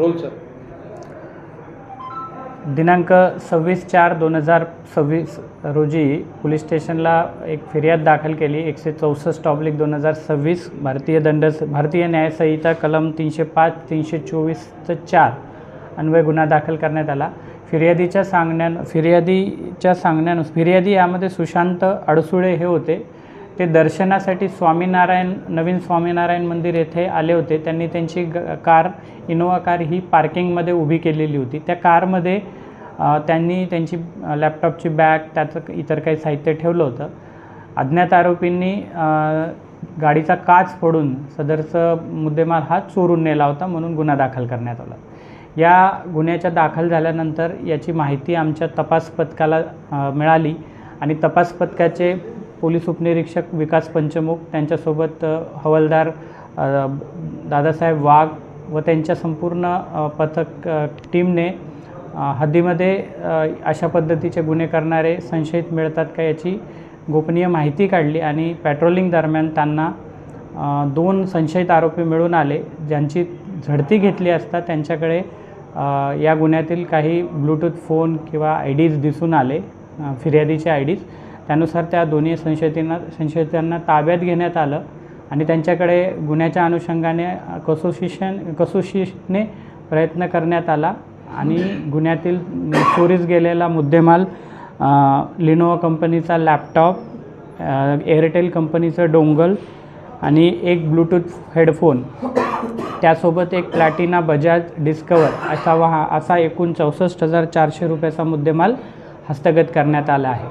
Role sir. दिनांक 26/4/2026 रोजी police स्टेशनला एक फिर्याद दाखल केली 164/2026 भारतीय न्याय संहिता कलम 305 324/4 अन्वय गुन्हा दाखल करण्यात आला. फिर्यादी यामध्ये सुशांत अडसुळे हे होते. ते दर्शनासाठी नवीन स्वामीनारायण मंदिर येथे आले होते. त्यांनी त्यांची कार इनोवा कार ही पार्किंगमध्ये उभी केलेली होती. त्या कारमध्ये त्यांनी त्यांची लॅपटॉपची बॅग त्याचं इतर काही साहित्य ठेवलं होतं. अज्ञात आरोपींनी गाडीचा काच फोडून सदरचा मुद्देमाल हा चोरून नेला होता म्हणून गुन्हा दाखल करण्यात आला. या गुन्ह्याच्या दाखल झाल्यानंतर याची माहिती आमच्या तपास पथकाला मिळाली आणि तपास पथकाचे पोलीस उपनिरीक्षक विकास पंचमुख त्यांच्यासोबत हवालदार दादासाहेब वाघ व त्यांच्या संपूर्ण पथक टीमने हद्दीमध्ये अशा पद्धतीचे गुन्हे करणारे संशयित मिळतात का याची गोपनीय माहिती काढली आणि पेट्रोलिंग दरम्यान त्यांना 2 संशयित आरोपी मिळून आले. ज्यांची झडती घेतली असता त्यांच्याकडे या गुन्ह्यातील काही ब्लूटूथ फोन किंवा IDs दिसून आले, फिर्यादीचे IDs. त्यानुसार त्या दोन्ही संशयितांना ताब्यात घेण्यात आलं आणि त्यांच्याकडे गुन्ह्याच्या अनुषंगाने कसोशीने प्रयत्न करण्यात आला आणि गुन्ह्यातील चोरीस गेलेला मुद्देमाल लिनोवा कंपनीचा लॅपटॉप, एअरटेल कंपनीचं डोंगल आणि एक ब्लूटूथ हेडफोन त्यासोबत एक प्लॅटिना बजाज डिस्कवर असा एकूण 64,400 रुपयाचा मुद्देमाल हस्तगत करण्यात आला आहे.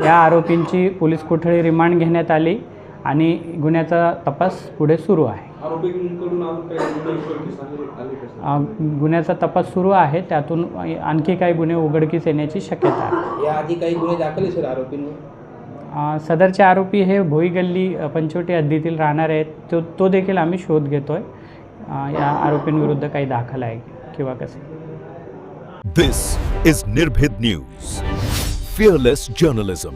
या आरोपींची पोलीस कोठडी रिमांड घेण्यात आली आणि गुन्ह्याचा तपास पुढे सुरू आहे. गुन्ह्याचा तपास सुरू आहे. त्यातून आणखी काही गुन्हे उघडकीस येण्याची शक्यता आहे. याआधी काही गुन्हे दाखल सर आरोपींनी? सदरचे आरोपी हे भोई गल्ली पंचवटी हद्दीतील राहणारे आहेत. तो देखील आम्ही शोध घेतोय. या आरोपींविरुद्ध काही दाखल आहे किंवा कसे. दिस इज निर्भीड न्यूज, fearless journalism.